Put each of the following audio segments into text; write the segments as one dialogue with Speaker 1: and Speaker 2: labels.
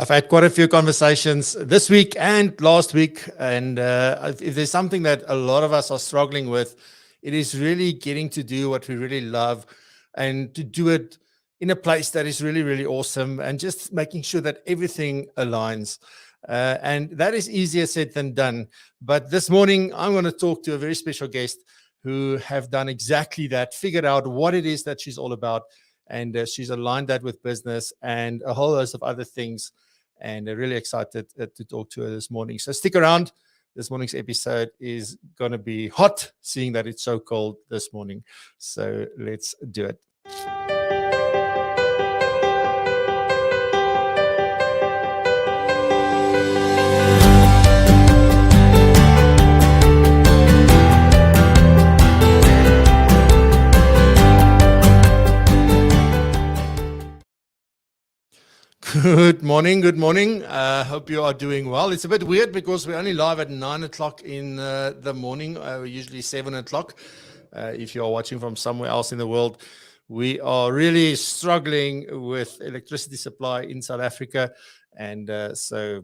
Speaker 1: I've had quite a few conversations this week and last week, and if there's something that a lot of us are struggling with, it is really getting to do what we really love and to do it in a place that is really, really awesome, and just making sure that everything aligns. And that is easier said than done. But this morning, I'm going to talk to a very special guest who have done exactly that, figured out what it is that she's all about, and she's aligned that with business and a whole host of other things. And really excited to talk to her this morning. So stick around. This morning's episode is going to be hot, seeing that it's so cold this morning. So let's do it. Good morning. Good morning. Hope you are doing well. It's a bit weird because we're only live at 9 o'clock in the morning. We're usually 7 o'clock. If you are watching from somewhere else in the world, we are really struggling with electricity supply in South Africa. And so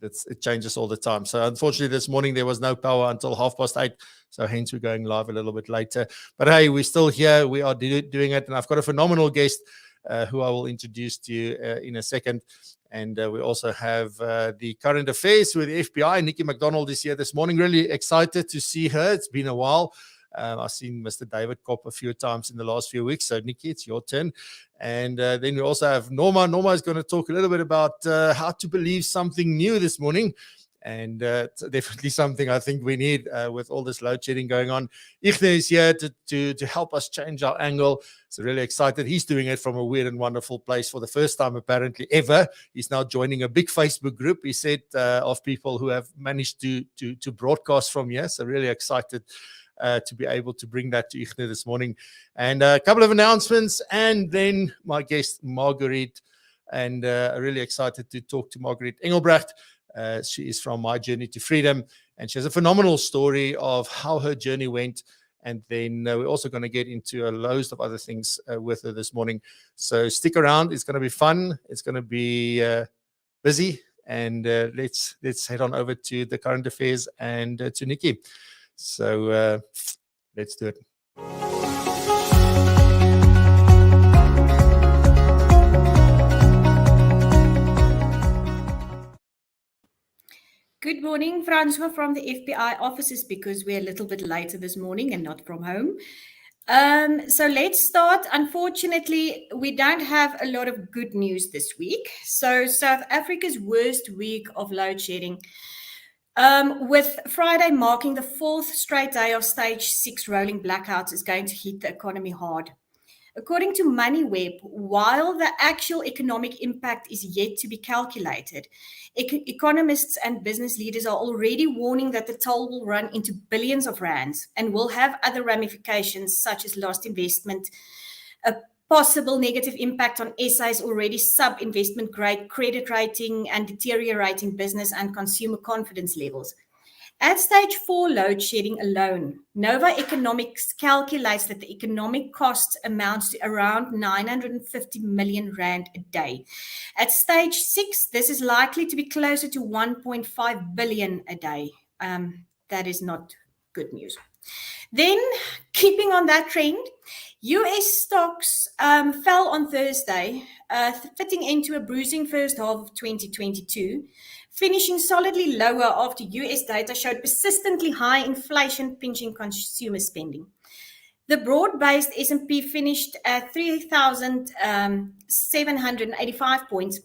Speaker 1: it changes all the time. So unfortunately, this morning there was no power until 8:30. So hence we're going live a little bit later. But hey, we're still here. We are doing it. And I've got a phenomenal guest who I will introduce to you in a second. And we also have the current affairs with the FPI. Nikki McDonald is here this morning. Really excited to see her. It's been a while. I've seen Mr. David Kopp a few times in the last few weeks. So Nikki, it's your turn. And then we also have Norma. Norma is going to talk a little bit about how to believe something new this morning. And it's definitely something I think we need with all this load shedding going on. Igno is here to help us change our angle. So really excited. He's doing it from a weird and wonderful place for the first time, apparently, ever. He's now joining a big Facebook group, he said, of people who have managed to broadcast from here. So really excited to be able to bring that to Igno this morning. And a couple of announcements, and then my guest, Marguerite. And really excited to talk to Marguerite Engelbrecht. She is from My Journey to Freedom, and she has a phenomenal story of how her journey went. And then we're also going to get into a load of other things with her this morning. So stick around. It's going to be fun. It's going to be busy. And let's head on over to the current affairs and to Nikki. So let's do it.
Speaker 2: Good morning, Francois from the FPI offices, because we're a little bit later this morning and not from home. So let's start. Unfortunately, we don't have a lot of good news this week. So South Africa's worst week of load shedding, with Friday marking the fourth straight day of stage 6 rolling blackouts, is going to hit the economy hard. According to MoneyWeb, while the actual economic impact is yet to be calculated, economists and business leaders are already warning that the toll will run into billions of rands and will have other ramifications such as lost investment, a possible negative impact on SA's already sub-investment grade credit rating, and deteriorating business and consumer confidence levels. At stage 4 load shedding alone, Nova Economics calculates that the economic cost amounts to around 950 million rand a day. At stage 6, this is likely to be closer to 1.5 billion a day. That is not good news. Then, keeping on that trend, US stocks fell on Thursday, fitting into a bruising first half of 2022. Finishing solidly lower after US data showed persistently high inflation pinching consumer spending. The broad-based S&P finished at 3,785 points,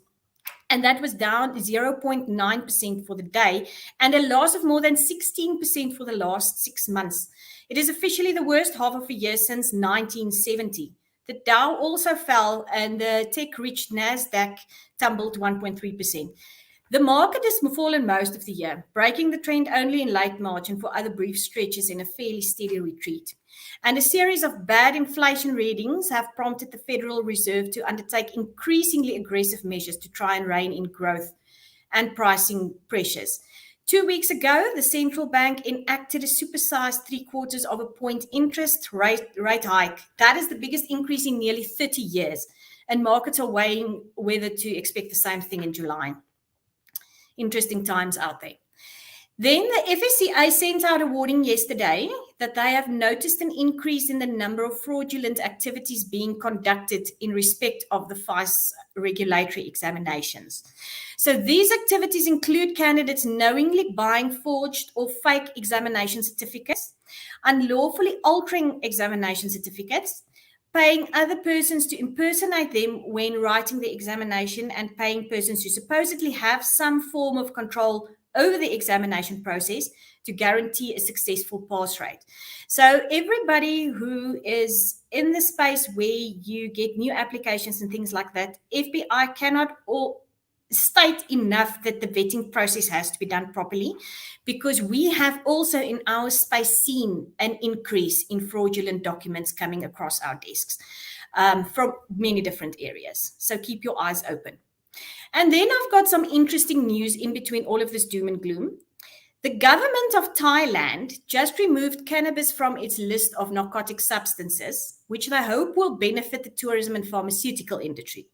Speaker 2: and that was down 0.9% for the day, and a loss of more than 16% for the last 6 months. It is officially the worst half of a year since 1970. The Dow also fell, and the tech-rich Nasdaq tumbled 1.3%. The market has fallen most of the year, breaking the trend only in late March and for other brief stretches in a fairly steady retreat. And a series of bad inflation readings have prompted the Federal Reserve to undertake increasingly aggressive measures to try and rein in growth and pricing pressures. 2 weeks ago, the central bank enacted a supersized 0.75 point interest rate hike. That is the biggest increase in nearly 30 years, and markets are weighing whether to expect the same thing in July. Interesting times out there. Then the FSCA sent out a warning yesterday that they have noticed an increase in the number of fraudulent activities being conducted in respect of the FICE regulatory examinations. So these activities include candidates knowingly buying forged or fake examination certificates, unlawfully altering examination certificates, paying other persons to impersonate them when writing the examination, and paying persons who supposedly have some form of control over the examination process to guarantee a successful pass rate. So everybody who is in the space where you get new applications and things like that, FPI cannot state enough that the vetting process has to be done properly, because we have also in our space seen an increase in fraudulent documents coming across our desks from many different areas. So keep your eyes open. And then I've got some interesting news in between all of this doom and gloom. The government of Thailand just removed cannabis from its list of narcotic substances, which they hope will benefit the tourism and pharmaceutical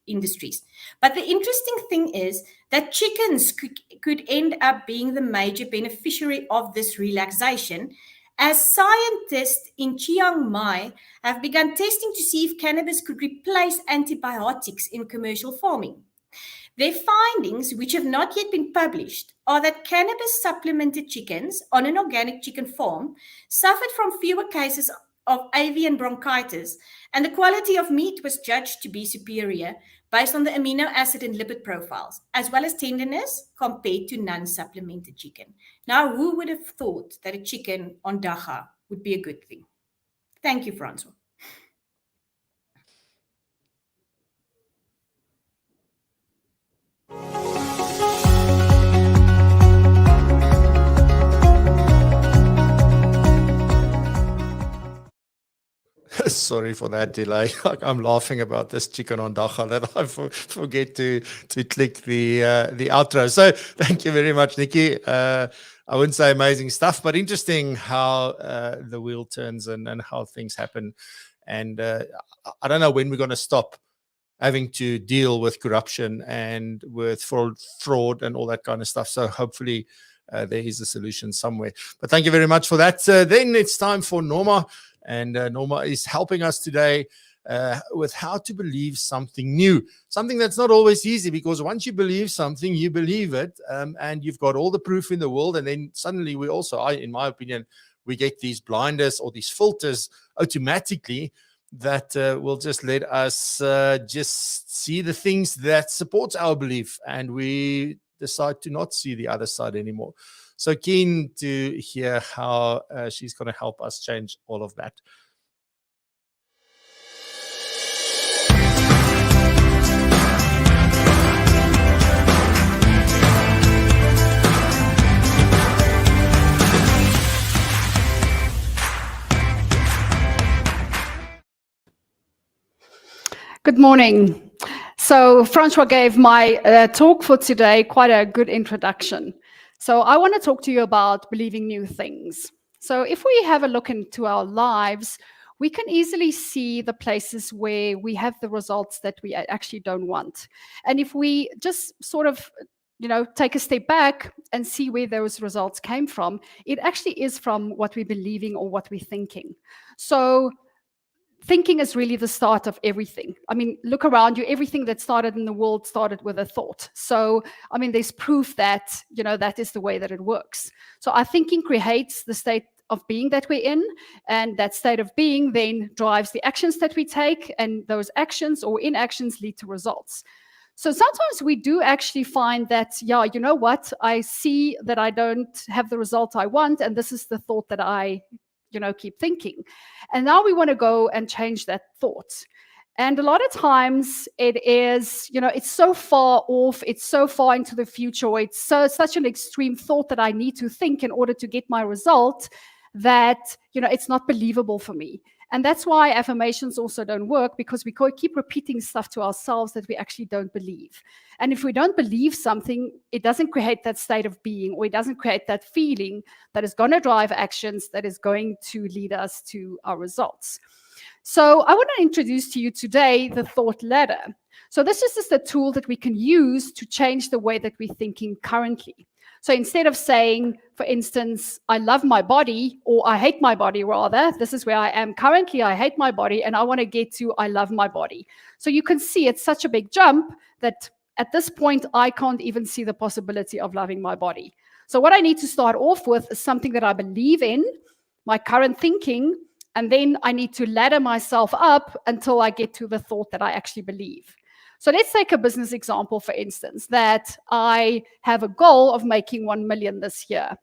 Speaker 2: industries. But the interesting thing is that chickens could end up being the major beneficiary of this relaxation, as scientists in Chiang Mai have begun testing to see if cannabis could replace antibiotics in commercial farming. Their findings, which have not yet been published, are that cannabis supplemented chickens on an organic chicken farm suffered from fewer cases of avian bronchitis, and the quality of meat was judged to be superior based on the amino acid and lipid profiles, as well as tenderness compared to non-supplemented chicken. Now, who would have thought that a chicken on dacha would be a good thing? Thank you, Francois.
Speaker 1: Sorry for that delay. I'm laughing about this chicken on dacha that I forget to click the outro. So thank you very much, Nikki. I wouldn't say amazing stuff, but interesting how the wheel turns and how things happen. And I don't know when we're going to stop having to deal with corruption and with fraud and all that kind of stuff. So hopefully there is a solution somewhere. But thank you very much for that. Then it's time for Norma. And Norma is helping us today with how to believe something new, something that's not always easy, because once you believe something, you believe it, and you've got all the proof in the world. And then suddenly we also, in my opinion, we get these blinders or these filters automatically that will just let us just see the things that support our belief, and we decide to not see the other side anymore. So keen to hear how she's going to help us change all of that.
Speaker 3: Good morning. So Francois gave my talk for today quite a good introduction. So I want to talk to you about believing new things. So if we have a look into our lives, we can easily see the places where we have the results that we actually don't want. And if we just sort of, take a step back and see where those results came from, it actually is from what we're believing or what we're thinking. So thinking is really the start of everything. I mean, look around you. Everything that started in the world started with a thought. So, I mean, there's proof that, that is the way that it works. So our thinking creates the state of being that we're in, and that state of being then drives the actions that we take, and those actions or inactions lead to results. So sometimes we do actually find that, you know what, I see that I don't have the result I want, and this is the thought that I keep thinking. And now we want to go and change that thought. And a lot of times it is, it's so far off, it's so far into the future, or it's such an extreme thought that I need to think in order to get my result that, it's not believable for me. And that's why affirmations also don't work, because we keep repeating stuff to ourselves that we actually don't believe. And if we don't believe something, it doesn't create that state of being, or it doesn't create that feeling that is going to drive actions, that is going to lead us to our results. So I want to introduce to you today the thought ladder. So this is just a tool that we can use to change the way that we're thinking currently. So instead of saying, for instance, I love my body, or I hate my body rather, this is where I am currently, I hate my body, and I want to get to I love my body. So you can see it's such a big jump that at this point, I can't even see the possibility of loving my body. So what I need to start off with is something that I believe in, my current thinking, and then I need to ladder myself up until I get to the thought that I actually believe. So let's take a business example, for instance, that I have a goal of making 1 million this year.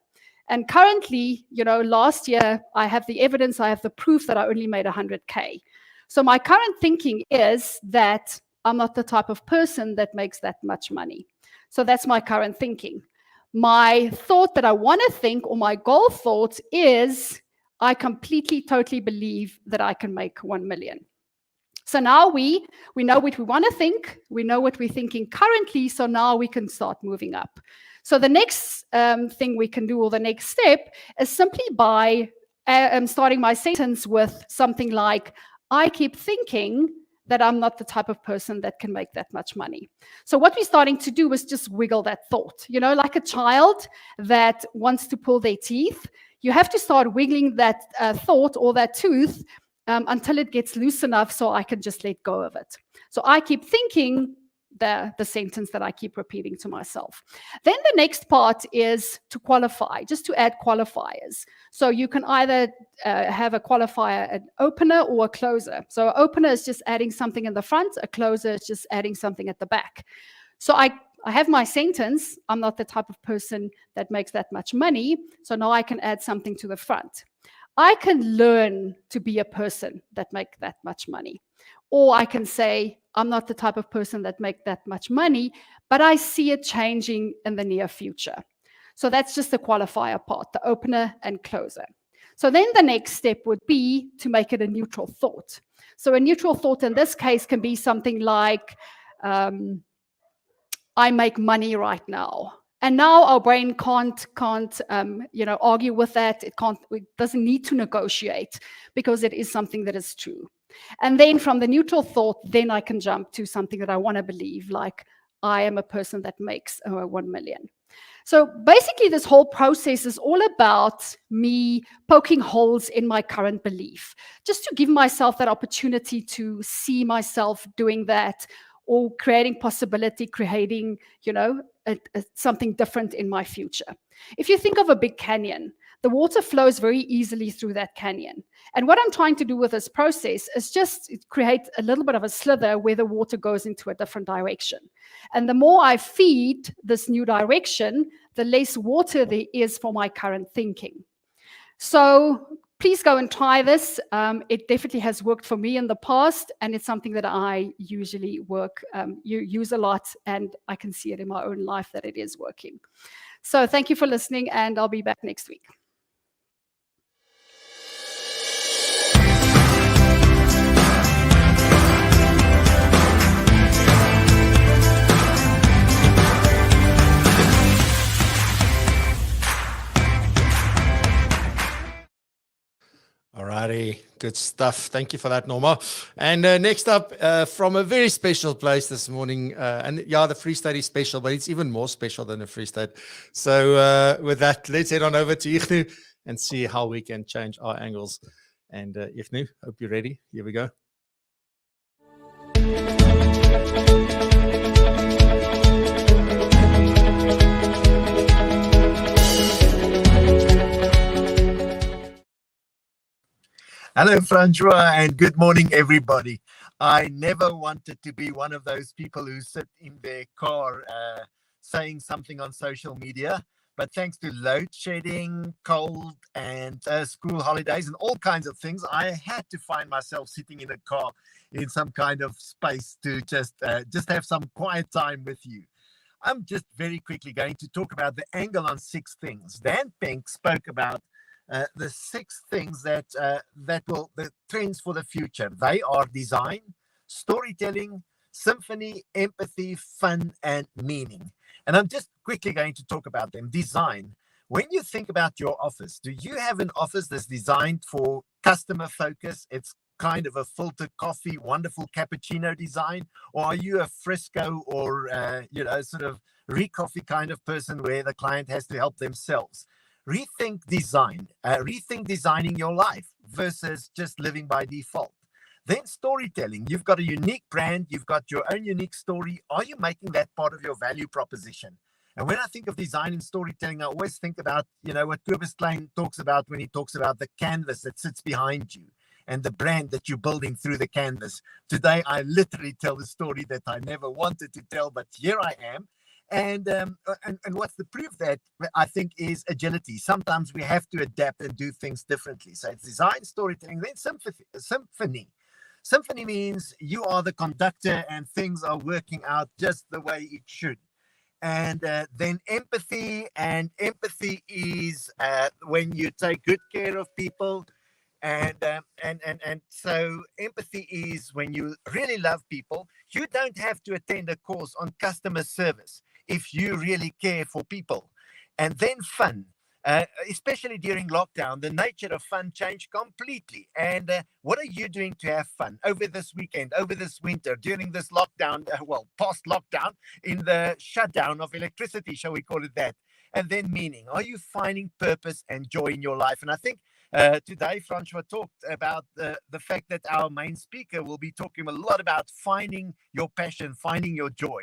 Speaker 3: And currently, last year, I have the evidence, I have the proof that I only made 100K. So my current thinking is that I'm not the type of person that makes that much money. So that's my current thinking. My thought that I want to think, or my goal thought, is I completely, totally believe that I can make 1 million. So now we know what we want to think, we know what we're thinking currently, so now we can start moving up. So the next thing we can do, or the next step, is simply by starting my sentence with something like, I keep thinking that I'm not the type of person that can make that much money. So what we're starting to do is just wiggle that thought, like a child that wants to pull their teeth. You have to start wiggling that thought or that tooth until it gets loose enough so I can just let go of it. So I keep thinking the sentence that I keep repeating to myself. Then the next part is to qualify, just to add qualifiers. So you can either have a qualifier, an opener or a closer. So an opener is just adding something in the front, a closer is just adding something at the back. So I have my sentence, I'm not the type of person that makes that much money, so now I can add something to the front. I can learn to be a person that makes that much money. Or I can say, I'm not the type of person that makes that much money, but I see it changing in the near future. So that's just the qualifier part, the opener and closer. So then the next step would be to make it a neutral thought. So a neutral thought in this case can be something like, I make money right now. And now our brain can't argue with that. It doesn't need to negotiate because it is something that is true. And then from the neutral thought, then I can jump to something that I want to believe, like I am a person that makes 1 million. So basically, this whole process is all about me poking holes in my current belief, just to give myself that opportunity to see myself doing that, or creating possibility, creating, something different in my future. If you think of a big canyon, the water flows very easily through that canyon. And what I'm trying to do with this process is just create a little bit of a slither where the water goes into a different direction. And the more I feed this new direction, the less water there is for my current thinking. So please go and try this. It definitely has worked for me in the past, and it's something that I usually use a lot, and I can see it in my own life that it is working. So thank you for listening, and I'll be back next week.
Speaker 1: Alrighty, good stuff. Thank you for that, Norma. And next up, from a very special place this morning, and yeah, the Free State is special, but it's even more special than the Free State. So with that, let's head on over to Igno and see how we can change our angles. And Igno, hope you're ready. Here we go.
Speaker 4: Hello, Francois, and good morning, everybody. I never wanted to be one of those people who sit in their car saying something on social media, but thanks to load shedding, cold, and school holidays and all kinds of things, I had to find myself sitting in a car in some kind of space to just have some quiet time with you. I'm just very quickly going to talk about the angle on 6 things. Dan Pink spoke about the 6 things that the trends for the future. They are design, storytelling, symphony, empathy, fun, and meaning. And I'm just quickly going to talk about them. Design. When you think about your office, do you have an office that's designed for customer focus? It's kind of a filtered coffee, wonderful cappuccino design? Or are you a fresco or, sort of re-coffee kind of person where the client has to help themselves? Rethink design, rethink designing your life versus just living by default. Then storytelling. You've got a unique brand. You've got your own unique story. Are you making that part of your value proposition? And when I think of design and storytelling, I always think about, what Cobus Klein talks about when he talks about the canvas that sits behind you and the brand that you're building through the canvas. Today, I literally tell the story that I never wanted to tell, but here I am. And what's the proof that I think is agility. Sometimes we have to adapt and do things differently. So it's design, storytelling, then symphony. Symphony means you are the conductor and things are working out just the way it should. And then empathy, and empathy is when you take good care of people. And so empathy is when you really love people. You don't have to attend a course on customer service if you really care for people. And then fun, especially during lockdown, the nature of fun changed completely. And what are you doing to have fun over this weekend, over this winter, during this lockdown, past lockdown, in the shutdown of electricity, shall we call it that? And then meaning. Are you finding purpose and joy in your life? And I think today, Francois talked about the fact that our main speaker will be talking a lot about finding your passion, finding your joy.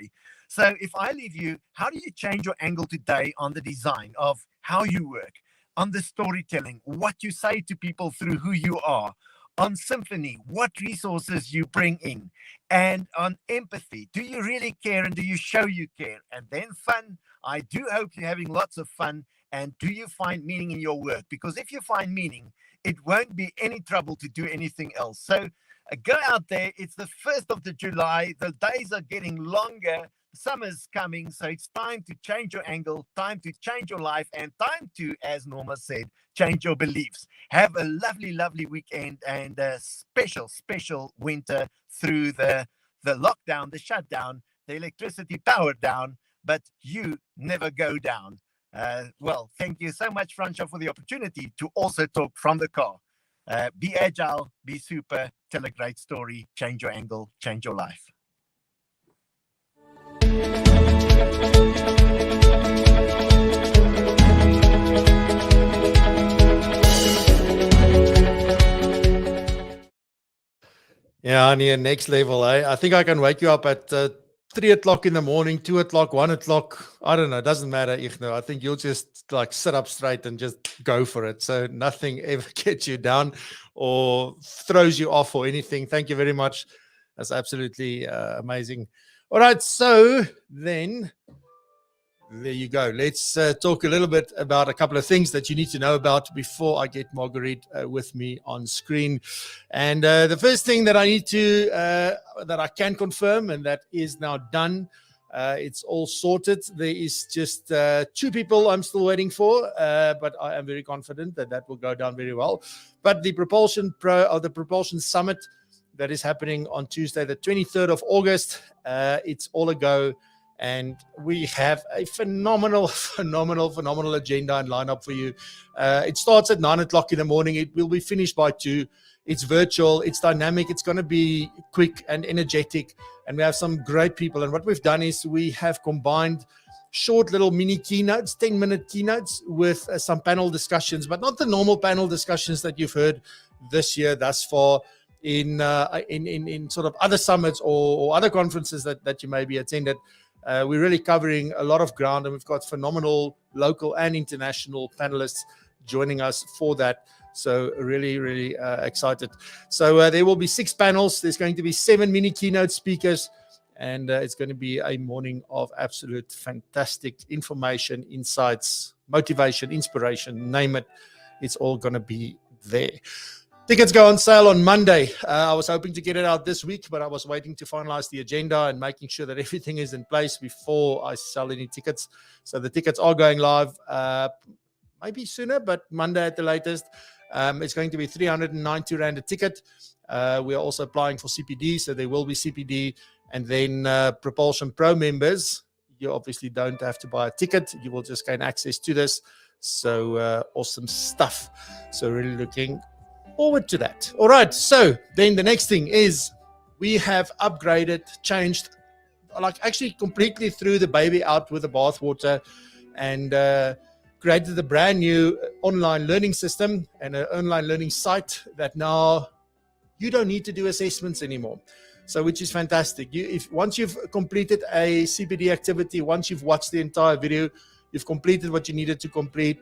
Speaker 4: So if I leave you, how do you change your angle today on the design of how you work, on the storytelling, what you say to people through who you are, on symphony, what resources you bring in, and on empathy, do you really care and do you show you care? And then fun, I do hope you're having lots of fun. And do you find meaning in your work? Because if you find meaning, it won't be any trouble to do anything else. So go out there. It's the 1st of July. The days are getting longer. Summer's coming. So it's time to change your angle, time to change your life, and time to, as Norma said, change your beliefs. Have a lovely, lovely weekend and a special, special winter through the lockdown, the shutdown, the electricity power down, but you never go down. Thank you so much, Francois, for the opportunity to also talk from the car. Be agile, be super, tell a great story, change your angle, change your life.
Speaker 1: Yeah, Ania, next level. I think I can wake you up at 3 o'clock in the morning, 2 o'clock, 1 o'clock. I don't know. It doesn't matter, Igno. I think you'll just sit up straight and just go for it. So nothing ever gets you down or throws you off or anything. Thank you very much. That's absolutely amazing. All right. So then there you go. Let's talk a little bit about a couple of things that you need to know about before I get Marguerite with me on screen. And the first thing that I need to, that I can confirm, and that is now done, it's all sorted. There is just 2 people I'm still waiting for, but I am very confident that that will go down very well. But the PROpulsion Pro, or the PROpulsion Summit, that is happening on Tuesday, the 23rd of August, it's all a go. And we have a phenomenal agenda and lineup for you. It starts at 9 o'clock in the morning. It will be finished by 2. It's virtual. It's dynamic. It's going to be quick and energetic. And we have some great people. And what we've done is we have combined short little mini keynotes, 10-minute keynotes with some panel discussions, but not the normal panel discussions that you've heard this year thus far in sort of other summits or other conferences that you may be attended. We're really covering a lot of ground, and we've got phenomenal local and international panelists joining us for that. So really, really excited. So there will be 6 panels. There's going to be 7 mini keynote speakers, and it's going to be a morning of absolute fantastic information, insights, motivation, inspiration, name it. It's all going to be there. Tickets go on sale on Monday. I was hoping to get it out this week, but I was waiting to finalize the agenda and making sure that everything is in place before I sell any tickets. So the tickets are going live maybe sooner, but Monday at the latest. It's going to be 390 Rand a ticket. We are also applying for CPD, so there will be CPD. And then PROpulsion Pro members, you obviously don't have to buy a ticket. You will just gain access to this. So awesome stuff. So really looking forward to that. All right. So then the next thing is we have upgraded, changed, like actually completely threw the baby out with the bathwater and created a brand new online learning system and an online learning site that now you don't need to do assessments anymore. So, which is fantastic. Once you've completed a CPD activity, once you've watched the entire video, you've completed what you needed to complete.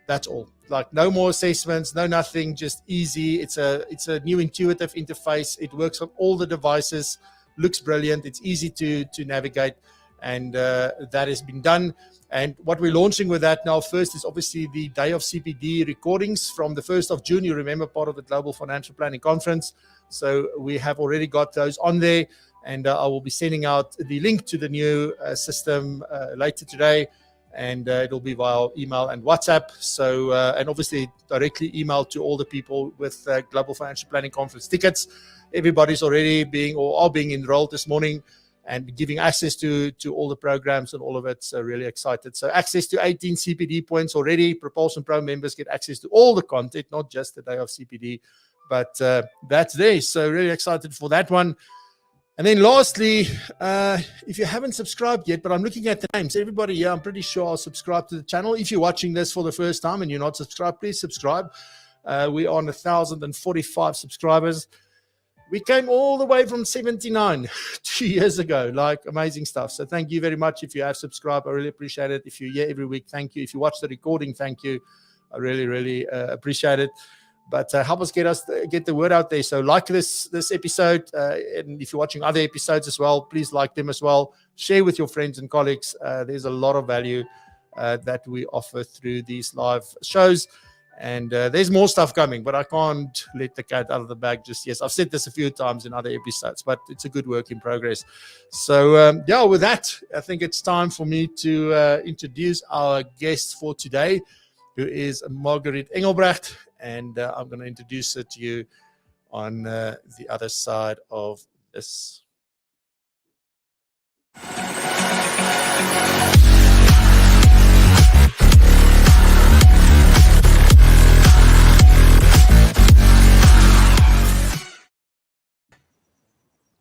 Speaker 1: That's all. Like no more assessments, no nothing, just easy. It's a new intuitive interface. It works on all the devices, looks brilliant. It's easy to navigate, and that has been done. And what we're launching with that now first is obviously the Day of CPD recordings from the 1st of June. You remember, part of the Global Financial Planning Conference. So we have already got those on there, and I will be sending out the link to the new system later today, and it'll be via email and WhatsApp. So and obviously directly email to all the people with Global Financial Planning Conference tickets. Everybody's already being enrolled this morning and giving access to all the programs and all of it. So really excited. So access to 18 CPD points already. PROpulsion Pro members get access to all the content, not just the Day of CPD, but that's there. So really excited for that one. And then lastly, if you haven't subscribed yet, but I'm looking at the names, everybody here, I'm pretty sure I'll subscribe to the channel. If you're watching this for the first time and you're not subscribed, please subscribe. We are on 1,045 subscribers. We came all the way from 79 2 years ago, like amazing stuff. So thank you very much. If you have subscribed, I really appreciate it. If you're here every week, thank you. If you watch the recording, thank you. I really, really appreciate it. But help us get the word out there. So like this episode, and if you're watching other episodes as well, please like them as well. Share with your friends and colleagues. There's a lot of value that we offer through these live shows. And there's more stuff coming, but I can't let the cat out of the bag just yet. I've said this a few times in other episodes, but it's a good work in progress. So, yeah, with that, I think it's time for me to introduce our guest for today, who is Marguerite Engelbrecht. And I'm going to introduce her to you on the other side of this.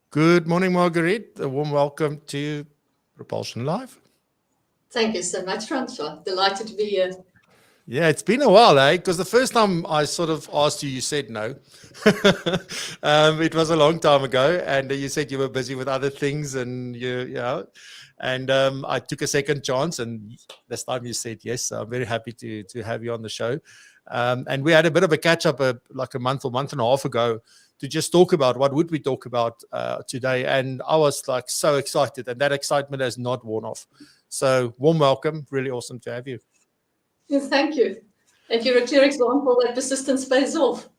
Speaker 1: Good morning, Marguerite. A warm welcome to Propulsion Live.
Speaker 5: Thank you so much, Francois. Delighted to be here.
Speaker 1: Yeah, it's been a while, eh? Because the first time I sort of asked you, you said no. It was a long time ago, and you said you were busy with other things, and I took a second chance, and this time you said yes. So I'm very happy to have you on the show. And we had a bit of a catch up like a month or month and a half ago to just talk about what would we talk about today. And I was like so excited, and that excitement has not worn off. So warm welcome. Really awesome to have you.
Speaker 5: Yes, thank you. And you're a clear example that persistence pays off.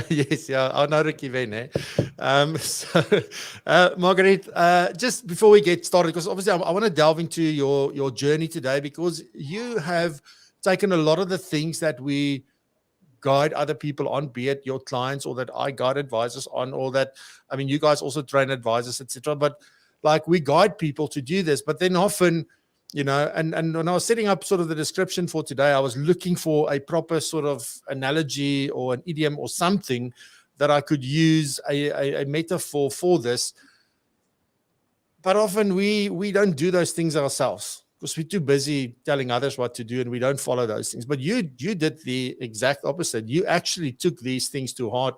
Speaker 1: Yes, yeah, I know Ricky Ven, eh? Marguerite, just before we get started, because obviously I want to delve into your journey today, because you have taken a lot of the things that we guide other people on, be it your clients or that I guide advisors on, or that, I mean, you guys also train advisors, etc. But like we guide people to do this, but then often, you know, and when I was setting up sort of the description for today, I was looking for a proper sort of analogy or an idiom or something that I could use a metaphor for this. But often we don't do those things ourselves because we're too busy telling others what to do, and we don't follow those things. But you did the exact opposite. You actually took these things to heart,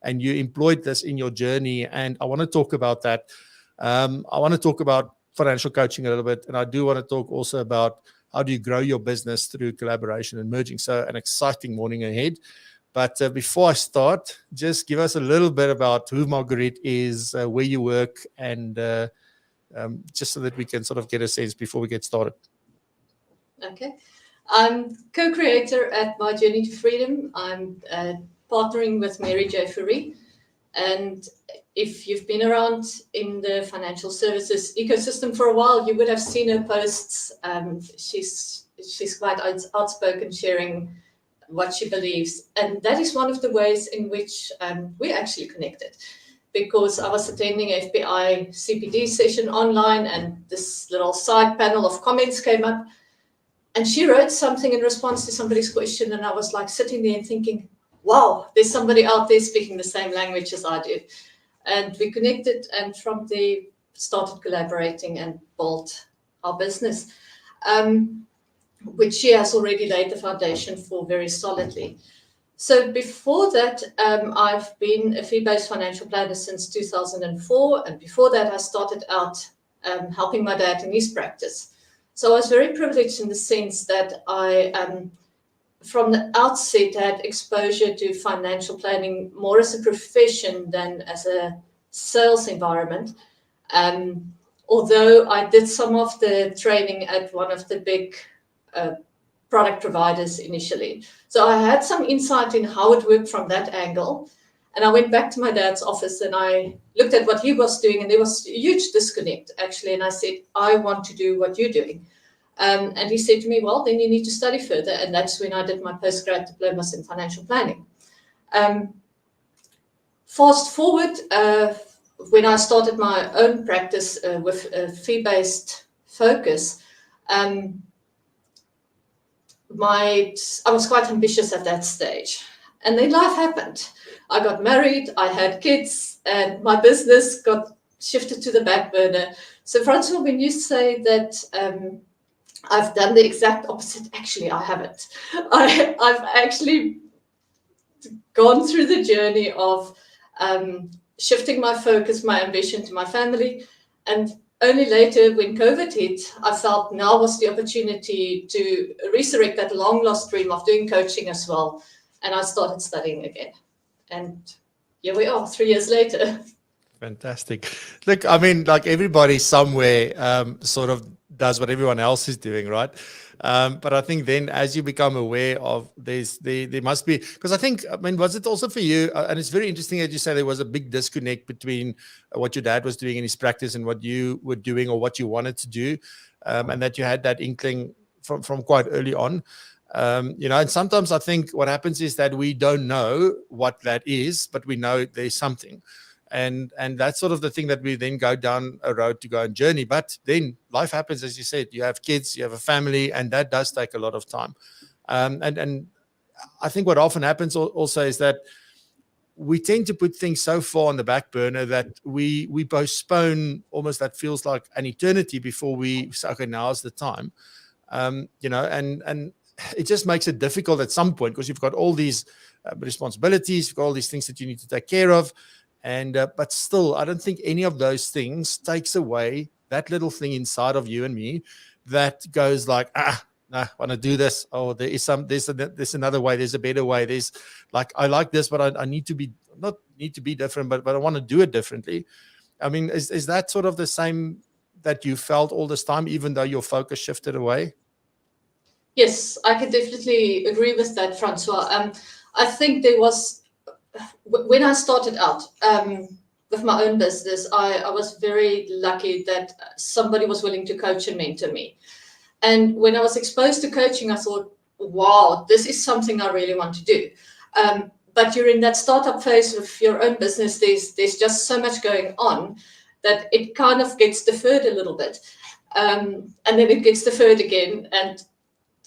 Speaker 1: and you employed this in your journey. And I want to talk about that. I want to talk about financial coaching a little bit, and I do want to talk also about how do you grow your business through collaboration and merging. So an exciting morning ahead. But before I start, just give us a little bit about who Marguerite is, where you work, and just so that we can sort of get a sense before we get started.
Speaker 5: Okay. I'm co-creator at My Journey to Freedom. I'm partnering with Mary J. Fourie. And if you've been around in the financial services ecosystem for a while, you would have seen her posts. She's quite outspoken, sharing what she believes. And that is one of the ways in which we actually connected. Because I was attending a FPI CPD session online, and this little side panel of comments came up. And she wrote something in response to somebody's question. And I was like sitting there and thinking, wow, there's somebody out there speaking the same language as I do. And we connected, and from there started collaborating and built our business, which she has already laid the foundation for very solidly. So before that, I've been a fee-based financial planner since 2004. And before that, I started out helping my dad in his practice. So I was very privileged in the sense that I, from the outset, had exposure to financial planning more as a profession than as a sales environment. Although I did some of the training at one of the big product providers initially. So I had some insight in how it worked from that angle. And I went back to my dad's office and I looked at what he was doing, and there was a huge disconnect, actually. And I said, I want to do what you're doing. And he said to me, well, then you need to study further. And that's when I did my postgrad diplomas in financial planning. Fast forward, when I started my own practice with a fee-based focus, I was quite ambitious at that stage. And then life happened. I got married, I had kids, and my business got shifted to the back burner. So Francois, when you say that I've done the exact opposite, actually, I haven't. I've actually gone through the journey of shifting my focus, my ambition to my family. And only later, when COVID hit, I felt now was the opportunity to resurrect that long lost dream of doing coaching as well. And I started studying again. And here we are 3 years later.
Speaker 1: Fantastic. Look, I mean, like everybody somewhere sort of does what everyone else is doing, right? But I think then as you become aware of there must be, because I think, I mean, was it also for you, and it's very interesting that you say there was a big disconnect between what your dad was doing in his practice and what you were doing or what you wanted to do, and that you had that inkling from quite early on. And sometimes I think what happens is that we don't know what that is, but we know there's something. And that's sort of the thing that we then go down a road to go on journey. But then life happens, as you said, you have kids, you have a family, and that does take a lot of time. And I think what often happens also is that we tend to put things so far on the back burner that we postpone almost that feels like an eternity before we say, okay, now's the time. And it just makes it difficult at some point because you've got all these responsibilities, you've got all these things that you need to take care of. And but still, I don't think any of those things takes away that little thing inside of you and me that goes like, no, I want to do this. Oh, there's another way. There's a better way. There's like, I like this, but I need to be different, but I want to do it differently. I mean, is that sort of the same that you felt all this time, even though your focus shifted away?
Speaker 5: Yes, I could definitely agree with that, Francois. I think there was, when I started out with my own business, I was very lucky that somebody was willing to coach and mentor me. And when I was exposed to coaching, I thought, wow, this is something I really want to do. But you're in that startup phase of your own business. There's just so much going on that it kind of gets deferred a little bit. And then it gets deferred again. And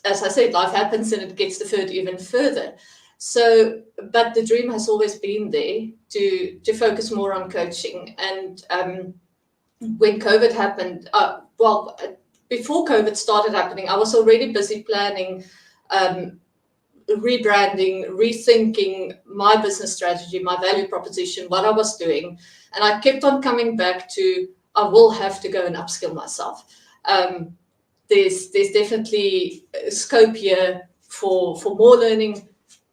Speaker 5: as I said, life happens and it gets deferred even further. So, but the dream has always been there to focus more on coaching. And when COVID happened, before COVID started happening, I was already busy planning, rebranding, rethinking my business strategy, my value proposition, what I was doing. And I kept on coming back to, I will have to go and upskill myself. There's definitely scope here for more learning,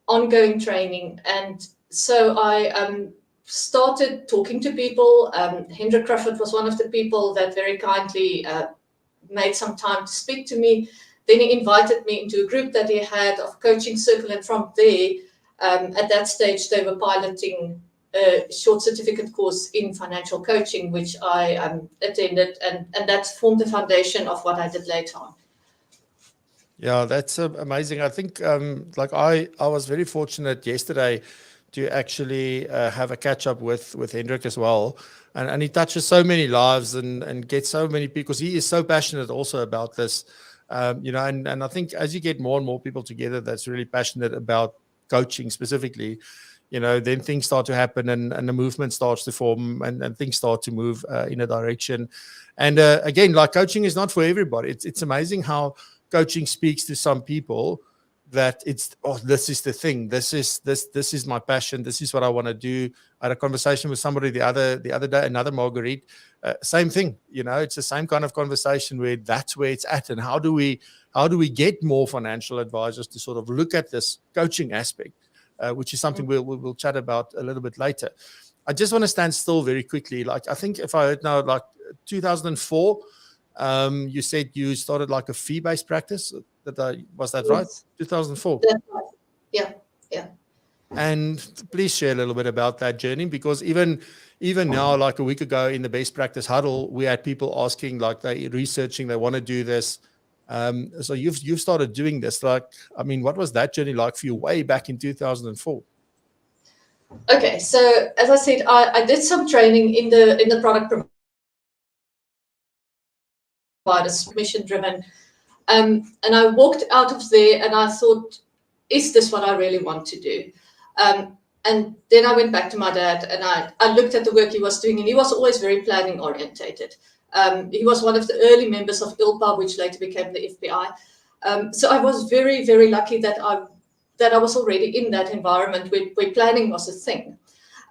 Speaker 5: ongoing training. And so I started talking to people. Hendrik Crawford was one of the people that very kindly made some time to speak to me. Then he invited me into a group that he had of coaching circle. And from there, at that stage, they were piloting a short certificate course in financial coaching, which I attended. And that formed the foundation of what I did later on.
Speaker 1: Yeah, that's amazing. I think I was very fortunate yesterday to actually have a catch up with Hendrik as well. And he touches so many lives and gets so many people, because he is so passionate also about this. And I think as you get more and more people together that's really passionate about coaching specifically, then things start to happen and the movement starts to form and things start to move in a direction. And again, like coaching is not for everybody. It's amazing how coaching speaks to some people that this is the thing. This is my passion. This is what I want to do. I had a conversation with somebody the other day, another Marguerite, same thing. It's the same kind of conversation where that's where it's at. And how do we get more financial advisors to sort of look at this coaching aspect, which is something we'll chat about a little bit later. I just want to stand still very quickly. Like, I think if I heard now, like 2004, you said you started like a fee-based practice. Was that right? 2004.
Speaker 5: That's right. Yeah.
Speaker 1: And please share a little bit about that journey, because even now, like a week ago in the best practice huddle, we had people asking, like they researching, they want to do this. So you've started doing this. Like, I mean, what was that journey like for you way back in 2004?
Speaker 5: Okay, so as I said, I did some training in the product providers, mission driven. And I walked out of there and I thought, is this what I really want to do? And then I went back to my dad and I looked at the work he was doing, and he was always very planning orientated. He was one of the early members of ILPA, which later became the FPI. So I was very, very lucky that I was already in that environment where planning was a thing.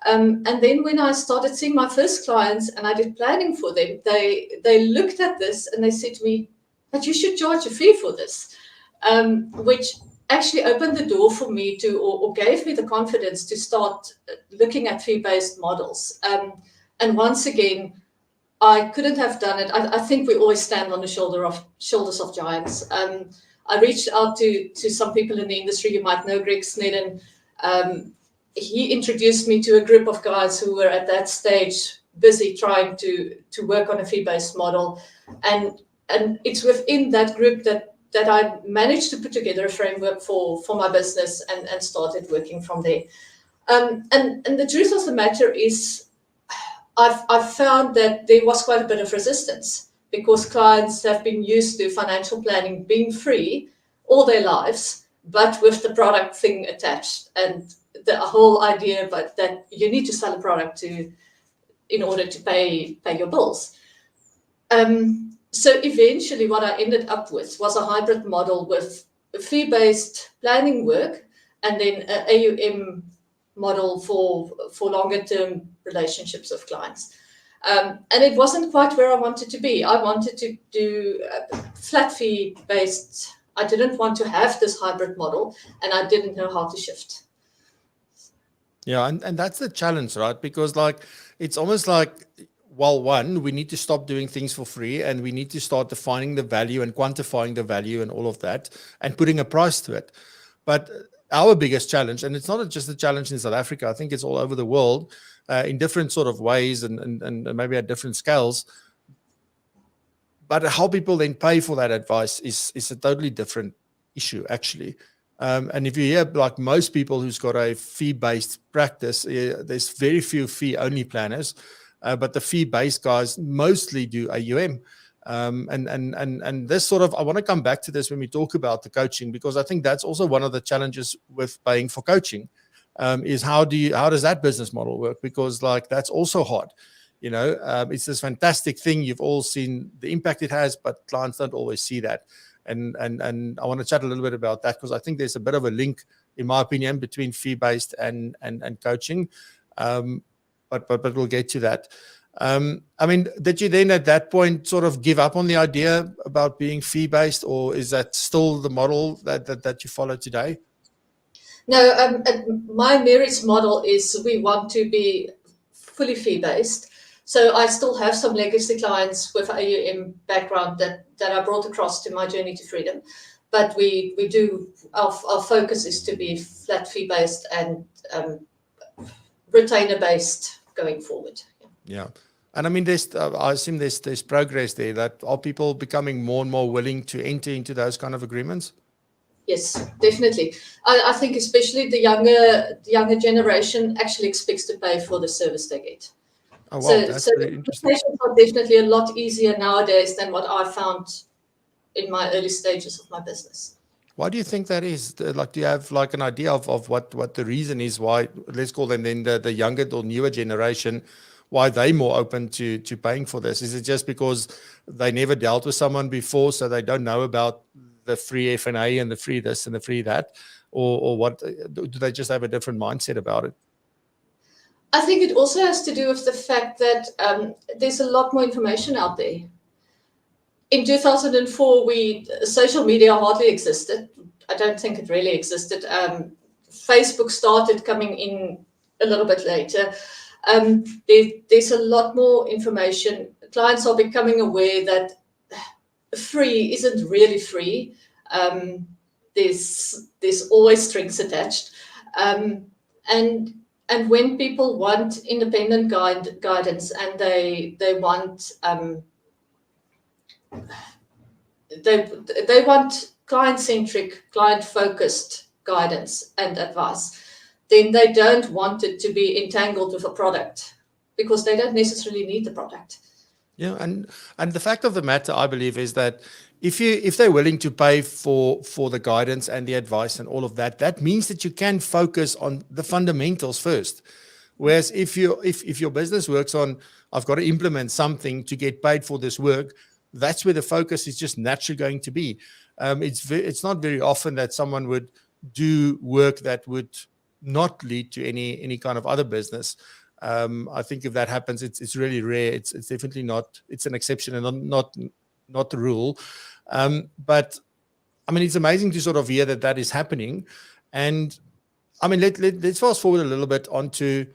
Speaker 5: And then when I started seeing my first clients and I did planning for them, they looked at this and they said to me, but you should charge a fee for this, which actually opened the door for me to, or gave me the confidence to start looking at fee-based models. And once again, I couldn't have done it. I think we always stand on the shoulders of giants. I reached out to some people in the industry. You might know Greg Snedden. He introduced me to a group of guys who were at that stage busy trying to work on a fee-based model. And it's within that group that I managed to put together a framework for my business and started working from there. And the truth of the matter is, I've found that there was quite a bit of resistance because clients have been used to financial planning being free all their lives, but with the product thing attached, and the whole idea but that you need to sell a product in order to pay your bills. So eventually what I ended up with was a hybrid model with fee-based planning work and then an AUM model for longer-term relationships with clients. And it wasn't quite where I wanted to be. I wanted to do flat fee-based. I didn't want to have this hybrid model, and I didn't know how to shift.
Speaker 1: Yeah, and that's the challenge, right? Because like it's almost like, well, one, we need to stop doing things for free and we need to start defining the value and quantifying the value and all of that and putting a price to it. But our biggest challenge, and it's not just a challenge in South Africa, I think it's all over the world in different sort of ways and maybe at different scales. But how people then pay for that advice is a totally different issue, actually. And if you hear like most people who's got a fee-based practice, there's very few fee-only planners. But the fee-based guys mostly do AUM. And this sort of, I want to come back to this when we talk about the coaching, because I think that's also one of the challenges with paying for coaching, is how does that business model work? Because like, that's also hard. It's this fantastic thing. You've all seen the impact it has, but clients don't always see that. And I want to chat a little bit about that, because I think there's a bit of a link, in my opinion, between fee-based and coaching. But we'll get to that. I mean, did you then at that point sort of give up on the idea about being fee-based, or is that still the model that you follow today?
Speaker 5: No, my merits model is we want to be fully fee-based. So I still have some legacy clients with AUM background that I brought across to my journey to freedom. But we do, our focus is to be flat fee-based and retainer-based going forward.
Speaker 1: Yeah. And I mean, I assume there's progress there. That are people becoming more and more willing to enter into those kind of agreements?
Speaker 5: Yes, definitely. I think especially the younger generation actually expects to pay for the service they get.
Speaker 1: Oh, wow, that's very interesting.
Speaker 5: Conversations are definitely a lot easier nowadays than what I found in my early stages of my business.
Speaker 1: Why do you think that is? Like, do you have like an idea of what the reason is why, let's call them then the younger or newer generation, why they more open to paying for this? Is it just because they never dealt with someone before, so they don't know about the free F&A and the free this and the free that? Or what, do they just have a different mindset about it?
Speaker 5: I think it also has to do with the fact that there's a lot more information out there. In 2004, social media hardly existed. I don't think it really existed. Facebook started coming in a little bit later. There's a lot more information. Clients are becoming aware that free isn't really free. There's always strings attached. And when people want independent guidance and they want they want client-centric, client-focused guidance and advice, then they don't want it to be entangled with a product because they don't necessarily need the product.
Speaker 1: Yeah, and the fact of the matter, I believe, is that if they're willing to pay for the guidance and the advice and all of that, that means that you can focus on the fundamentals first. Whereas if your business works on, I've got to implement something to get paid for this work, that's where the focus is just naturally going to be. It's not very often that someone would do work that would not lead to any kind of other business. I think if that happens, it's really rare. It's definitely not. It's an exception and not the rule. But I mean, it's amazing to sort of hear that is happening. And I mean, let's fast forward a little bit onto.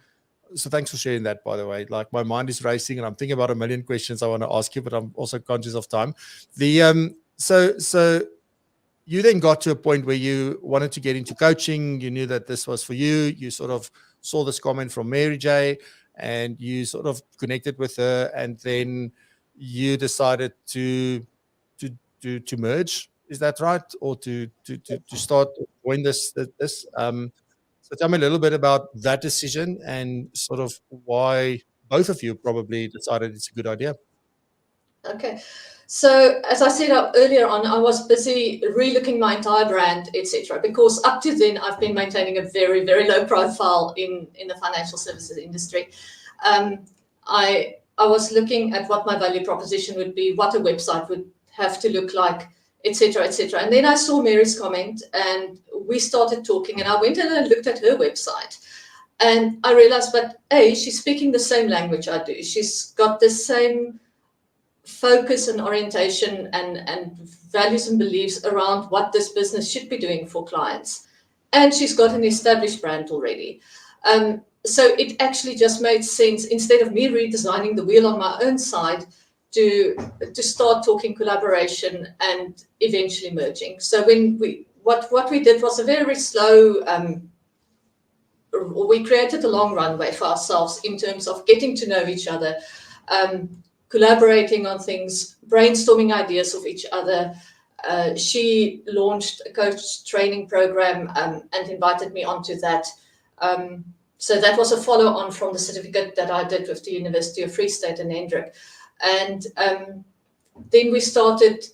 Speaker 1: So thanks for sharing that, by the way. Like, my mind is racing and I'm thinking about a million questions I want to ask you, but I'm also conscious of time. So you then got to a point where you wanted to get into coaching. You knew that this was for you. You sort of saw this comment from Mary J and you sort of connected with her, and then you decided to merge. Is that right? Or to start join this. So tell me a little bit about that decision and sort of why both of you probably decided it's a good idea.
Speaker 5: Okay. So as I said earlier on, I was busy relooking my entire brand, etc. Because up to then, I've been maintaining a very, very low profile in the financial services industry. I was looking at what my value proposition would be, what a website would have to look like, etc., etc. And then I saw Mary's comment and we started talking, and I went and I looked at her website and I realized, but she's speaking the same language I do. She's got the same focus and orientation and values and beliefs around what this business should be doing for clients. And she's got an established brand already. So it actually just made sense, instead of me redesigning the wheel on my own side, to start talking collaboration and eventually merging. So when what we did was a very slow, we created a long runway for ourselves in terms of getting to know each other, collaborating on things, brainstorming ideas of each other. She launched a coach training program and invited me onto that. So that was a follow-on from the certificate that I did with the University of Free State in Hendrik. And then we started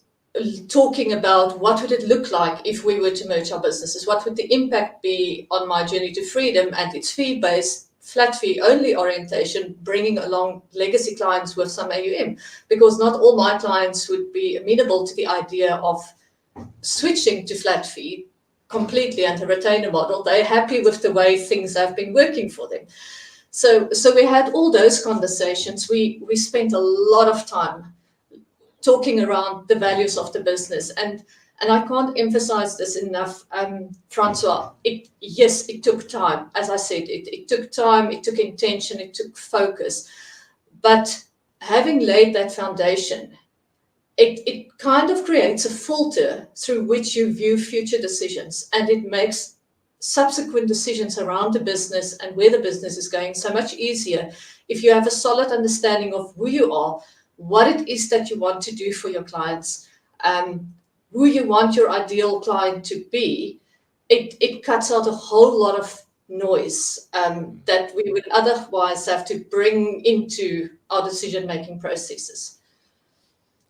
Speaker 5: talking about what would it look like if we were to merge our businesses? What would the impact be on my journey to freedom and its fee-based, flat fee only orientation, bringing along legacy clients with some AUM? Because not all my clients would be amenable to the idea of switching to flat fee completely and a retainer model. They're happy with the way things have been working for them. So we had all those conversations. We spent a lot of time talking around the values of the business. And I can't emphasize this enough, Francois. It took time. As I said, it took time, it took intention, it took focus. But having laid that foundation, it kind of creates a filter through which you view future decisions, and it makes subsequent decisions around the business and where the business is going so much easier if you have a solid understanding of who you are, what it is that you want to do for your clients, who you want your ideal client to be. It cuts out a whole lot of noise that we would otherwise have to bring into our decision-making processes.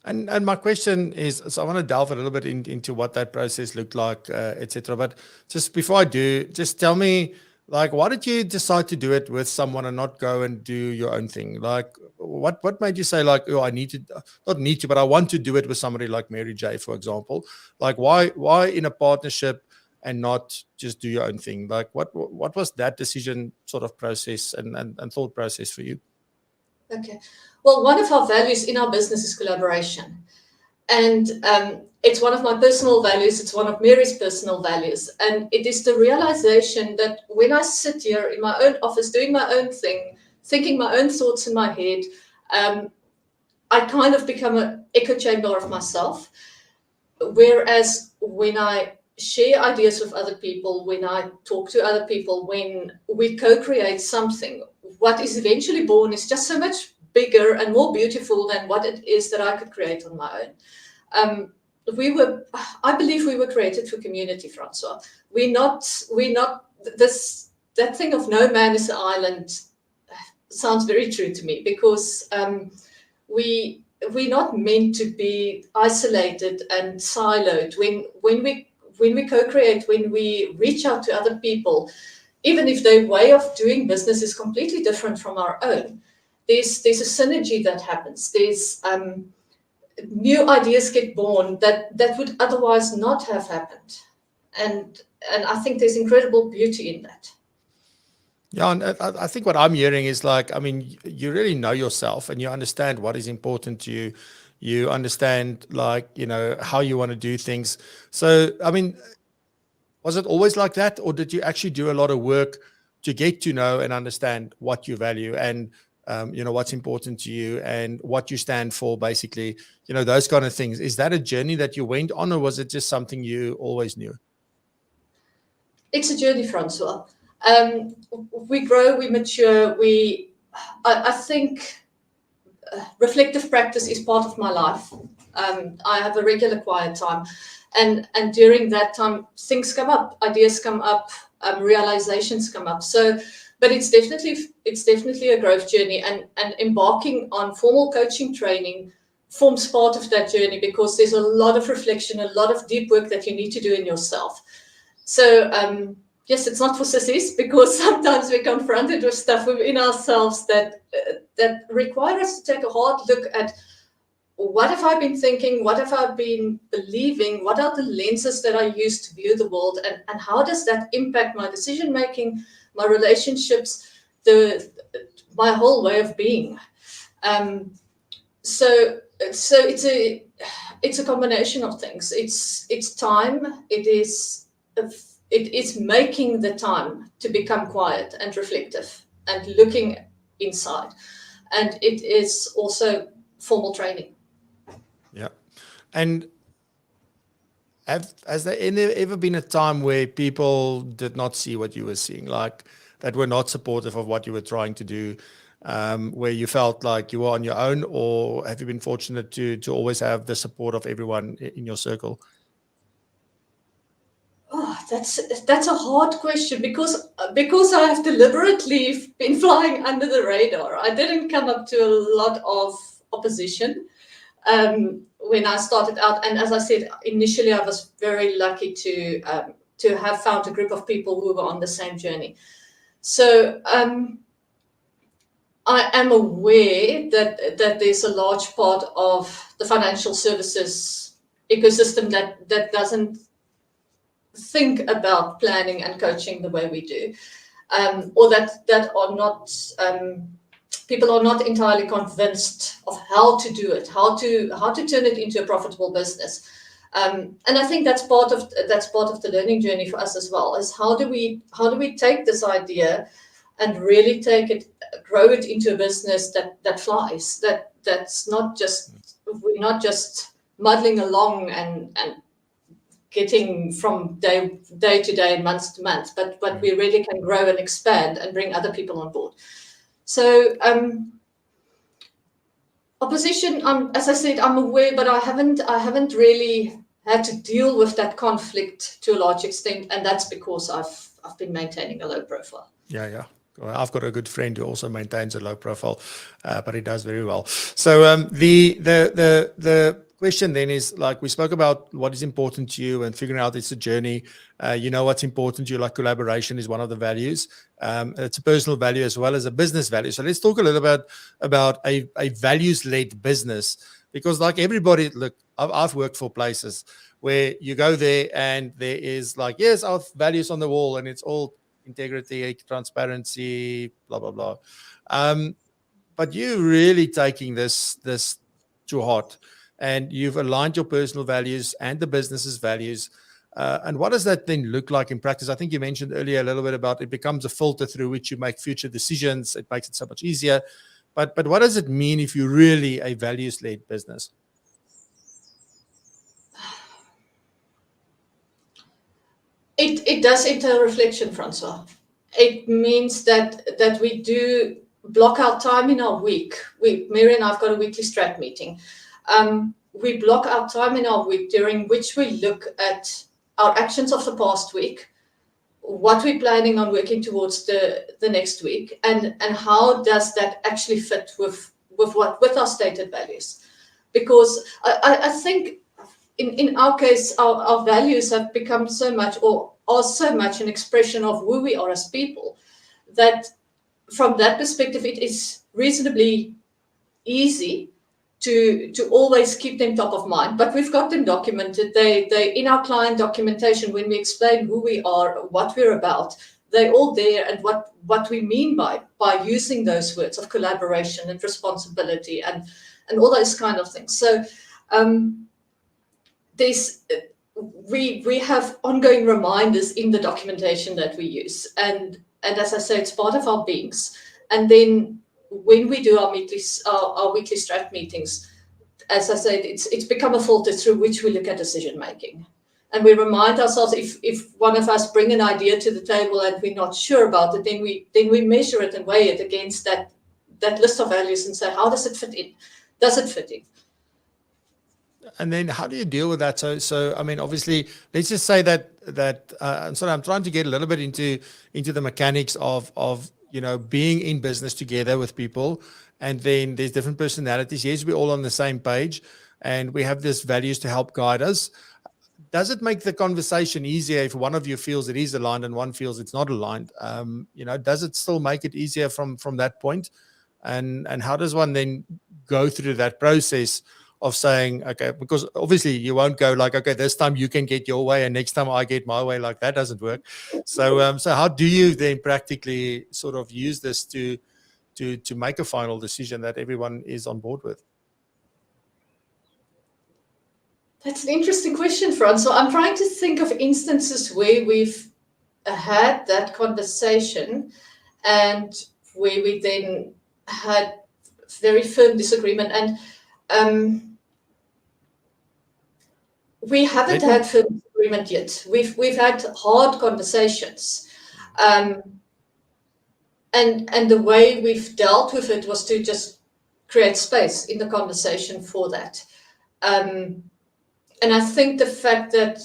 Speaker 1: And my question is, so I want to delve a little bit into what that process looked like, etc. But just before I do, just tell me, like, why did you decide to do it with someone and not go and do your own thing? Like, what made you say, like, oh, I need to, not need to, but I want to do it with somebody like Mary J, for example? Like, why in a partnership and not just do your own thing? Like, what was that decision sort of process and thought process for you?
Speaker 5: Okay. Well, one of our values in our business is collaboration. And it's one of my personal values. It's one of Mary's personal values. And it is the realization that when I sit here in my own office, doing my own thing, thinking my own thoughts in my head, I kind of become an echo chamber of myself. Whereas when I share ideas with other people, when I talk to other people, when we co-create something, what is eventually born is just so much bigger and more beautiful than what it is that I could create on my own. I believe we were created for community, Francois. That thing of no man is an island sounds very true to me, because we're not meant to be isolated and siloed. When we co-create, when we reach out to other people, even if their way of doing business is completely different from our own, there's a synergy that happens. There's new ideas get born that would otherwise not have happened. And I think there's incredible beauty in that.
Speaker 1: Yeah, and I think what I'm hearing is, like, I mean, you really know yourself and you understand what is important to you. You understand, like, you know, how you want to do things. So, I mean, was it always like that, or did you actually do a lot of work to get to know and understand what you value and, you know, what's important to you and what you stand for, basically, you know, those kind of things? Is that a journey that you went on, or was it just something you always knew?
Speaker 5: It's a journey, Francois. We grow, we mature, I think reflective practice is part of my life. I have a regular quiet time, and during that time, things come up, ideas come up, realizations come up. So, but it's definitely a growth journey, and embarking on formal coaching training forms part of that journey, because there's a lot of reflection, a lot of deep work that you need to do in yourself. So, yes, it's not for sissies, because sometimes we're confronted with stuff within ourselves that require us to take a hard look at, what have I been thinking? What have I been believing? What are the lenses that I use to view the world? And how does that impact my decision-making, my relationships, my whole way of being? So it's a combination of things. It's time. It is making the time to become quiet and reflective and looking inside. And it is also formal training.
Speaker 1: Yeah. And has there ever been a time where people did not see what you were seeing, like that were not supportive of what you were trying to do, where you felt like you were on your own, or have you been fortunate to always have the support of everyone in your circle?
Speaker 5: Oh, that's a hard question, because I have deliberately been flying under the radar. I didn't come up to a lot of opposition when I started out, and as I said initially, I was very lucky to have found a group of people who were on the same journey. So I am aware that there's a large part of the financial services ecosystem that doesn't think about planning and coaching the way we do, or that are not, people are not entirely convinced of how to do it, how to turn it into a profitable business. And I think that's part of the learning journey for us as well, is how do we take this idea and really grow it into a business that flies, that's not just, we're not just muddling along and getting from day to day, month to month, but we really can grow and expand and bring other people on board. So opposition, as I said, I'm aware, but I haven't really had to deal with that conflict to a large extent, and that's because I've been maintaining a low profile.
Speaker 1: Yeah. I've got a good friend who also maintains a low profile, but he does very well. So the question then is, like, we spoke about what is important to you and figuring out it's a journey. You know what's important to you, like collaboration is one of the values. It's a personal value as well as a business value. So let's talk a little bit about a values-led business, because like everybody, look, I've worked for places where you go there and there is like, yes, our values on the wall and it's all integrity, transparency, blah, blah, blah. But you're really taking this to heart, and you've aligned your personal values and the business's values. And what does that then look like in practice? I think you mentioned earlier a little bit about it becomes a filter through which you make future decisions. It makes it so much easier. But what does it mean if you're really a values-led business?
Speaker 5: It does entail reflection, Francois. It means that we do block out time in our week. Mary and I've got a weekly strat meeting. We block out time in our week during which we look at our actions of the past week, what we're planning on working towards the next week, and how does that actually fit with our stated values. Because I think in our case, our values have become so much, or are so much an expression of who we are as people, that from that perspective, it is reasonably easy to always keep them top of mind. But we've got them documented. They in our client documentation, when we explain who we are, what we're about, they're all there, and what we mean by using those words of collaboration and responsibility and all those kind of things. So we have ongoing reminders in the documentation that we use, and as I say, it's part of our beings. And then when we do our weekly strat meetings, as I said, it's become a filter through which we look at decision making, and we remind ourselves if one of us bring an idea to the table and we're not sure about it, then we measure it and weigh it against that list of values and say, how does it fit in? Does it fit in?
Speaker 1: And then how do you deal with that? So I mean, obviously, let's just say that I'm trying to get a little bit into the mechanics of being in business together with people, and then there's different personalities. Yes, we're all on the same page, and we have these values to help guide us. Does it make the conversation easier if one of you feels it is aligned and one feels it's not aligned? Does it still make it easier from that point? And how does one then go through that process of saying, okay, because obviously you won't go like, okay, this time you can get your way and next time I get my way, like that doesn't work. So how do you then practically sort of use this to make a final decision that everyone is on board with?
Speaker 5: That's an interesting question, Franz. So I'm trying to think of instances where we've had that conversation and where we then had very firm disagreement. And we haven't had firm disagreement yet. We've had hard conversations, and the way we've dealt with it was to just create space in the conversation for that. And I think the fact that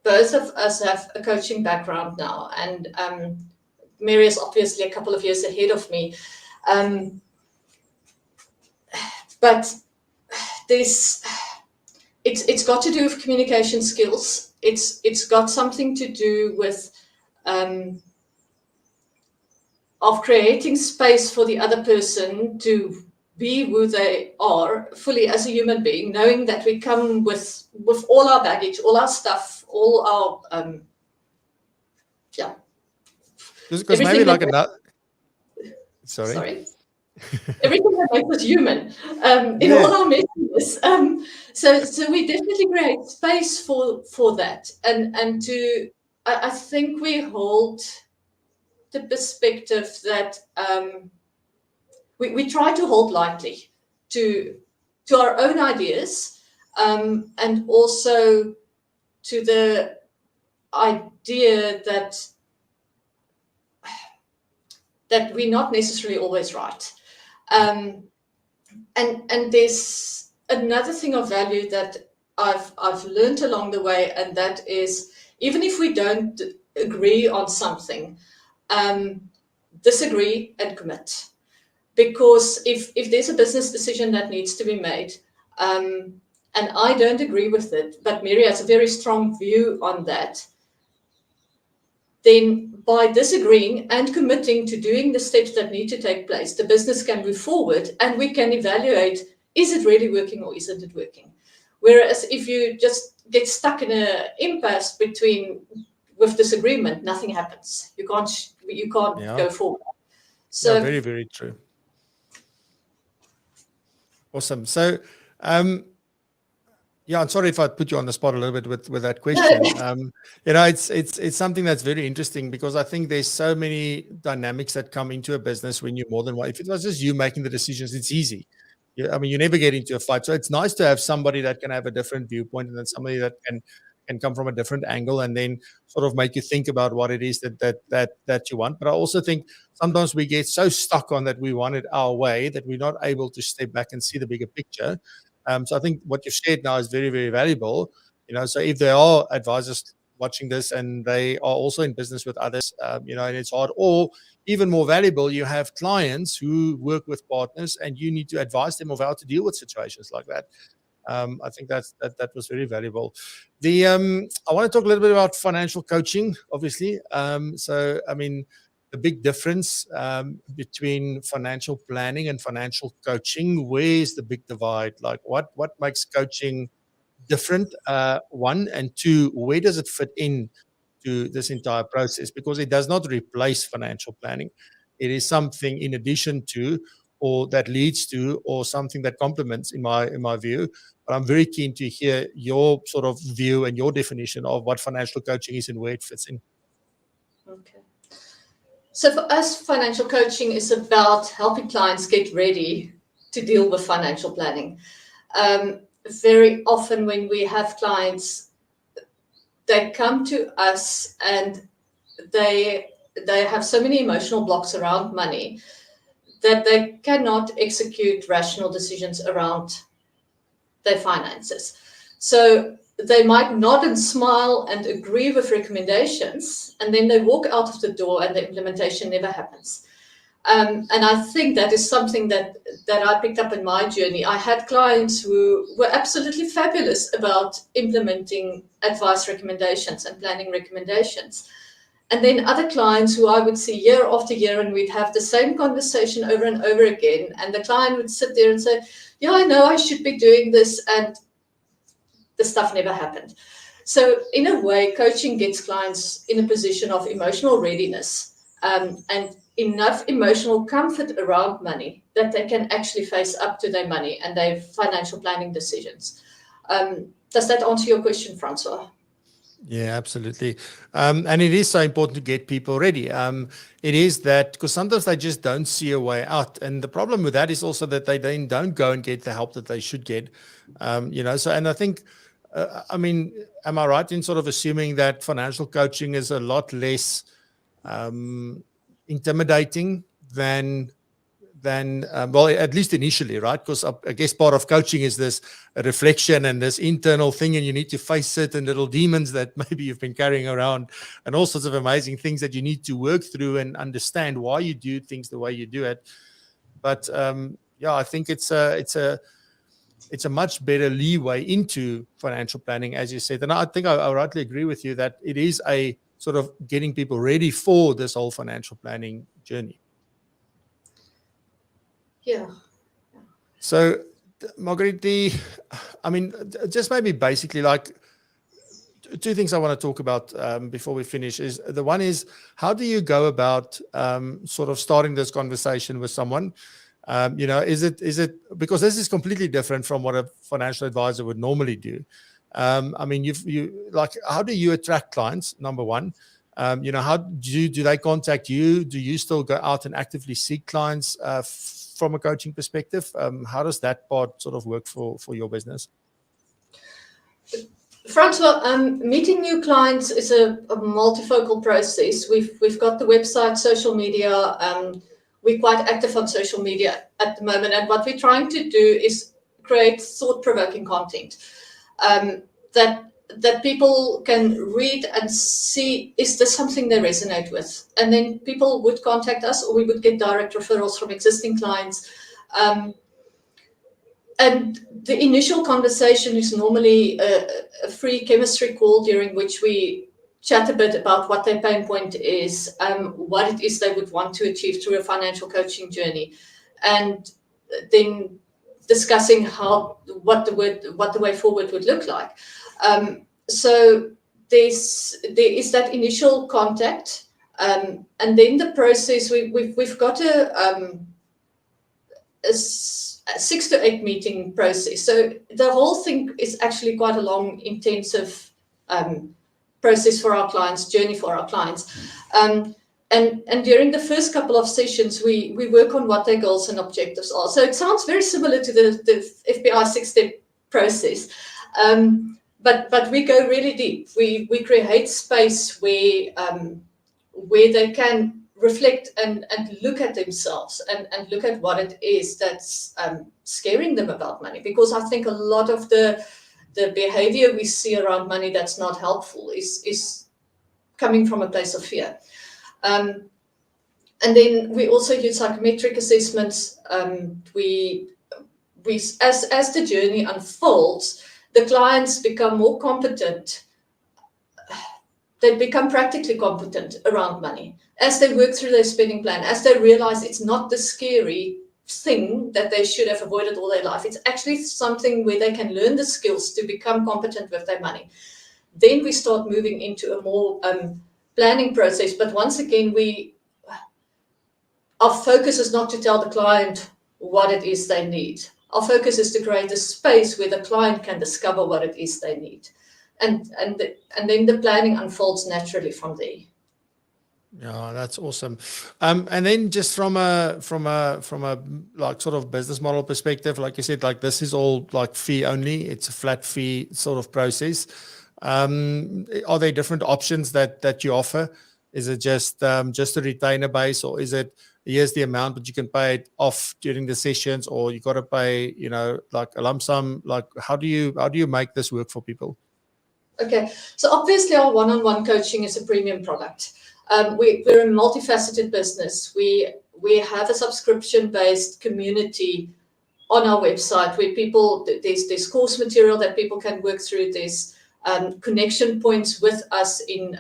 Speaker 5: both of us have a coaching background now, and Mary is obviously a couple of years ahead of me, but it's got to do with communication skills. It's got something to do with of creating space for the other person to be who they are fully as a human being, knowing that we come with all our baggage, all our stuff, all our
Speaker 1: because maybe like another. Sorry.
Speaker 5: Everything that makes us human in all our messiness. So we definitely create space for that, and I think we hold the perspective that we try to hold lightly to our own ideas, and also to the idea that we're not necessarily always right. And there's another thing of value that I've learned along the way, and that is, even if we don't agree on something, disagree and commit. Because if there's a business decision that needs to be made, and I don't agree with it, but Mary has a very strong view on that, then by disagreeing and committing to doing the steps that need to take place, the business can move forward and we can evaluate, is it really working or isn't it working? Whereas if you just get stuck in an impasse with disagreement, nothing happens. You can't go forward. So
Speaker 1: yeah, very, very true. Awesome. So, yeah, I'm sorry if I put you on the spot a little bit with that question. It's something that's very interesting because I think there's so many dynamics that come into a business when you're more than one. If it was just you making the decisions, it's easy. You never get into a fight. So it's nice to have somebody that can have a different viewpoint and then somebody that can come from a different angle and then sort of make you think about what it is that you want. But I also think sometimes we get so stuck on that we want it our way that we're not able to step back and see the bigger picture. So I think what you've shared now is very, very valuable. So if there are advisors watching this and they are also in business with others, and it's hard, or even more valuable, you have clients who work with partners and you need to advise them of how to deal with situations like that. I think that was very valuable. I want to talk a little bit about financial coaching, obviously. The big difference between financial planning and financial coaching, where's the big divide? Like what makes coaching different, one, and two, where does it fit in to this entire process? Because it does not replace financial planning. It is something in addition to, or that leads to, or something that complements, in my view. But I'm very keen to hear your sort of view and your definition of what financial coaching is and where it fits in.
Speaker 5: Okay. So for us, financial coaching is about helping clients get ready to deal with financial planning. Very often when we have clients, they come to us and they have so many emotional blocks around money that they cannot execute rational decisions around their finances. So they might nod and smile and agree with recommendations, and then they walk out of the door and the implementation never happens. And I think that is something that I picked up in my journey. I had clients who were absolutely fabulous about implementing advice recommendations and planning recommendations. And then other clients who I would see year after year, and we'd have the same conversation over and over again. And the client would sit there and say, yeah, I know I should be doing this, and the stuff never happened. So in a way, coaching gets clients in a position of emotional readiness and enough emotional comfort around money that they can actually face up to their money and their financial planning decisions. Does that answer your question, Francois?
Speaker 1: Yeah, absolutely. And it is so important to get people ready. It is that because sometimes they just don't see a way out. And the problem with that is also that they then don't go and get the help that they should get. So, and I think, am I right in sort of assuming that financial coaching is a lot less intimidating than well, at least initially, right? Because I guess part of coaching is this reflection and this internal thing, and you need to face certain little demons that maybe you've been carrying around, and all sorts of amazing things that you need to work through and understand why you do things the way you do it. But I think it's a much better leeway into financial planning, as you said. And I think I rightly agree with you that it is a sort of getting people ready for this whole financial planning journey.
Speaker 5: Yeah.
Speaker 1: So, Marguerite, just maybe basically like two things I want to talk about before we finish is the one is how do you go about sort of starting this conversation with someone? Is it because this is completely different from what a financial advisor would normally do? How do you attract clients? Number one, how do they contact you? Do you still go out and actively seek clients from a coaching perspective? How does that part sort of work for your business?
Speaker 5: Francois, meeting new clients is a multifocal process. We've got the website, social media. We're quite active on social media at the moment, and what we're trying to do is create thought-provoking content that that people can read and see, is this something they resonate with? And then people would contact us, or we would get direct referrals from existing clients. And the initial conversation is normally a free chemistry call, during which we chat a bit about what their pain point is, what it is they would want to achieve through a financial coaching journey, and then discussing what the way forward would look like. So there is that initial contact, and then the process. We've got a 6 to 8 meeting process. So the whole thing is actually quite a long, intensive process for our clients, journey for our clients. And during the first couple of sessions, we work on what their goals and objectives are. So it sounds very similar to the FPI 6-step process, but we go really deep. We create space where they can reflect and look at themselves and look at what it is that's scaring them about money. Because I think a lot of the behavior we see around money that's not helpful is coming from a place of fear. And then we also use psychometric assessments. We as the journey unfolds, the clients become more competent. They become practically competent around money as they work through their spending plan, as they realize it's not the scary thing that they should have avoided all their life. It's actually something where they can learn the skills to become competent with their money. Then we start moving into a more planning process. But once again, our focus is not to tell the client what it is they need. Our focus is to create a space where the client can discover what it is they need. And then the planning unfolds naturally from there.
Speaker 1: Yeah, that's awesome. And then just from a like sort of business model perspective, like you said, like this is all like fee only. It's a flat fee sort of process. Are there different options that you offer? Is it just a retainer base, or is it here's the amount, but you can pay it off during the sessions, or you got to pay, like a lump sum? Like how do you make this work for people?
Speaker 5: Okay, so obviously our one-on-one coaching is a premium product. We're a multifaceted business. We have a subscription-based community on our website where there's course material that people can work through. There's connection points with us in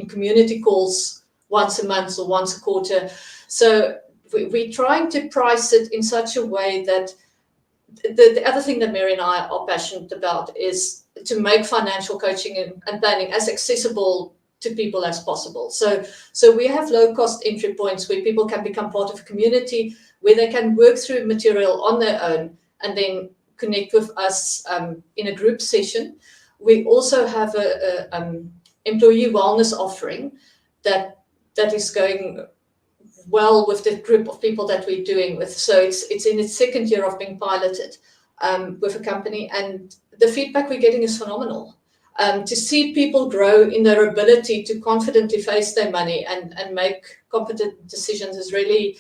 Speaker 5: community calls once a month or once a quarter. So we're trying to price it in such a way that the other thing that Mary and I are passionate about is to make financial coaching and planning as accessible to people as possible. So we have low cost entry points where people can become part of a community, where they can work through material on their own and then connect with us in a group session. We also have a employee wellness offering that is going well with the group of people that we're doing with. So it's in its second year of being piloted with a company, and the feedback we're getting is phenomenal. To see people grow in their ability to confidently face their money and make competent decisions is really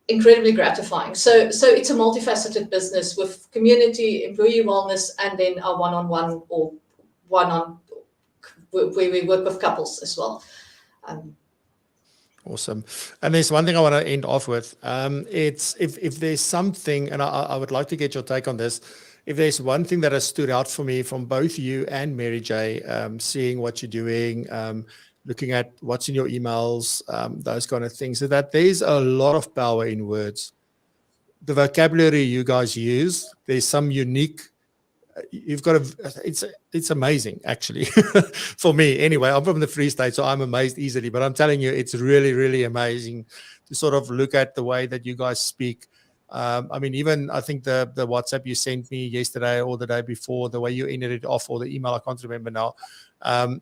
Speaker 5: incredibly gratifying. So it's a multifaceted business with community, employee wellness, and then our one-on-one or where we work with couples as well.
Speaker 1: Awesome. And there's one thing I want to end off with. It's if there's something, and I would like to get your take on this. If there's one thing that has stood out for me from both you and Mary J, seeing what you're doing, looking at what's in your emails, those kind of things, so that there's a lot of power in words. The vocabulary you guys use, there's some unique. You've got it's amazing actually for me anyway. I'm from the Free State, so I'm amazed easily, but I'm telling you, it's really, really amazing to sort of look at the way that you guys speak. I mean, even I think the WhatsApp you sent me yesterday or the day before, the way you ended it off, or the email, I can't remember now.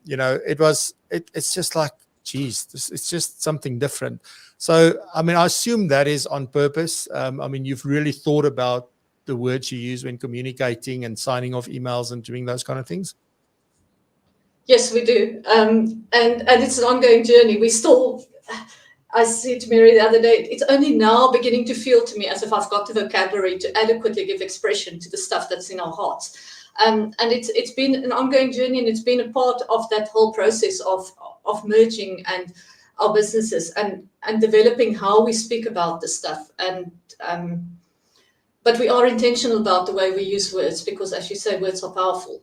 Speaker 1: It's just like, geez, it's just something different. So, I mean, I assume that is on purpose. I mean, you've really thought about the words you use when communicating and signing off emails and doing those kind of things?
Speaker 5: Yes, we do. And it's an ongoing journey. I said to Mary the other day, it's only now beginning to feel to me as if I've got the vocabulary to adequately give expression to the stuff that's in our hearts. And it's been an ongoing journey, and it's been a part of that whole process of merging and our businesses and developing how we speak about this stuff. And but we are intentional about the way we use words, because, as you say, words are powerful,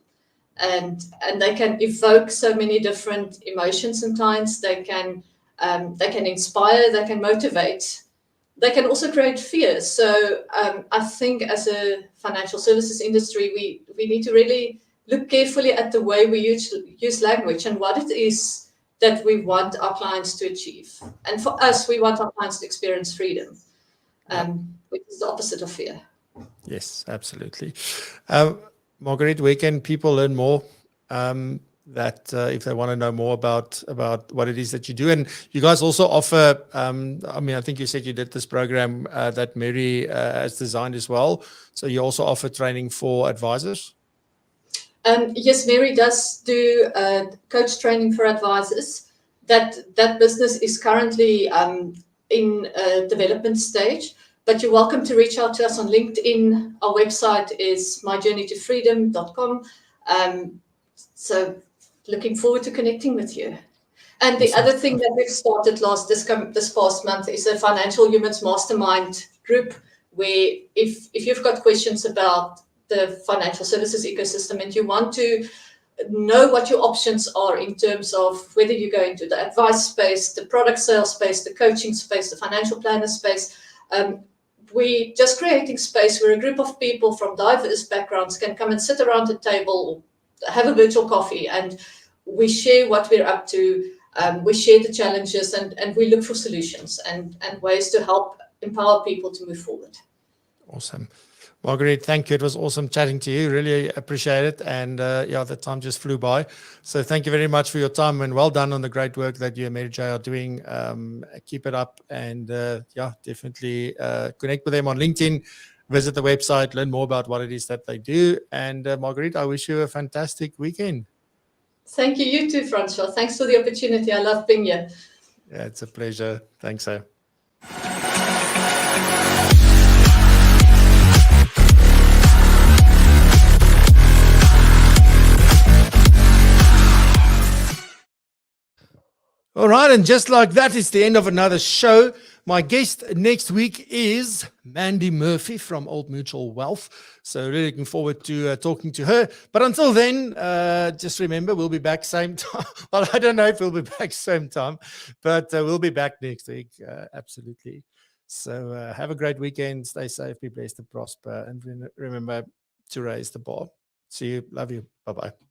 Speaker 5: and they can evoke so many different emotions in clients. They can inspire, they can motivate, they can also create fear. So I think as a financial services industry, we need to really look carefully at the way we use language and what it is that we want our clients to achieve. And for us, we want our clients to experience freedom, which is the opposite of fear.
Speaker 1: Yes, absolutely. Marguerite, where can people learn more if they want to know more about what it is that you do? And you guys also offer, I think you said you did this program that Mary has designed as well. So you also offer training for advisors?
Speaker 5: Yes, Mary does do coach training for advisors. That business is currently in a development stage, but you're welcome to reach out to us on LinkedIn. Our website is myjourneytofreedom.com. So looking forward to connecting with you. And the other thing that we've started this past month is a financial humans mastermind group, where if you've got questions about the financial services ecosystem and you want to know what your options are in terms of whether you go into the advice space, the product sales space, the coaching space, the financial planner space, we're just creating space where a group of people from diverse backgrounds can come and sit around the table, have a virtual coffee, and we share what we're up to. We share the challenges, and we look for solutions and ways to help empower people to move forward.
Speaker 1: Awesome. Marguerite, thank you. It was awesome chatting to you. Really appreciate it. And the time just flew by. So thank you very much for your time, and well done on the great work that you and Mary J are doing. Keep it up, and definitely connect with them on LinkedIn, visit the website, learn more about what it is that they do. And Marguerite, I wish you a fantastic weekend.
Speaker 5: Thank you. You too, Francois. Thanks for the opportunity. I love being here.
Speaker 1: Yeah, it's a pleasure. Thanks, sir. All right, and just like that, it's the end of another show. My guest next week is Mandy Murphy from Old Mutual Wealth. So really looking forward to talking to her. But until then, just remember, we'll be back same time. Well, I don't know if we'll be back same time, but we'll be back next week. Absolutely. So have a great weekend. Stay safe, be blessed and prosper. And remember to raise the bar. See you. Love you. Bye-bye.